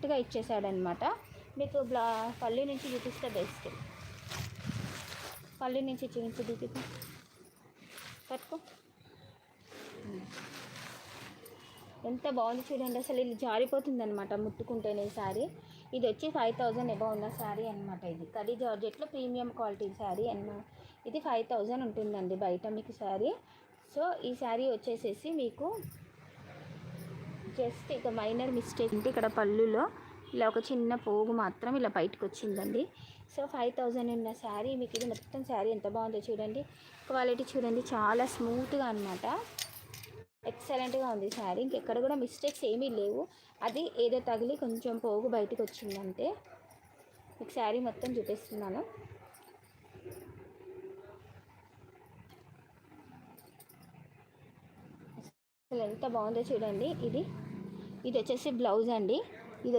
కరెక్ట్గా ఇచ్చేసాడనమాట. మీకు పల్లి నుంచి చూపిస్తే బెస్ట్. పల్లి నుంచి చూపించి పట్టుకో. ఎంత బాగుంది చూడండి, అసలు ఇది జారిపోతుంది అనమాట ముట్టుకుంటేనే శారీ. ఇది వచ్చి 5000 ఎబో ఉన్న శారీ అనమాట. ఇది కడీ జార్జెట్లో ప్రీమియం క్వాలిటీ శారీ అన్నమాట. ఇది 5000 ఉంటుందండి బయట మీకు శారీ. సో ఈ శారీ వచ్చేసేసి మీకు జస్ట్ ఇక మైనర్ మిస్టేక్ అంటే ఇక్కడ పళ్ళులో ఇలా ఒక చిన్న పోగు మాత్రం ఇలా బయటకు వచ్చిందండి. సో 5000 ఉన్న శారీ మీకు ఇది మొత్తం శారీ ఎంత బాగుందో చూడండి. క్వాలిటీ చూడండి, చాలా స్మూత్గా అనమాట. ఎక్సలెంట్గా ఉంది శారీ. ఇంకెక్కడ కూడా మిస్టేక్స్ ఏమీ లేవు. అది ఏదో తగిలి కొంచెం పోగు బయటకు వచ్చిందంటే. మీకు శారీ మొత్తం చూపిస్తున్నాను. అసలు ఎంత బాగుందో చూడండి. ఇది వచ్చేసి బ్లౌజ్ అండి. ఇది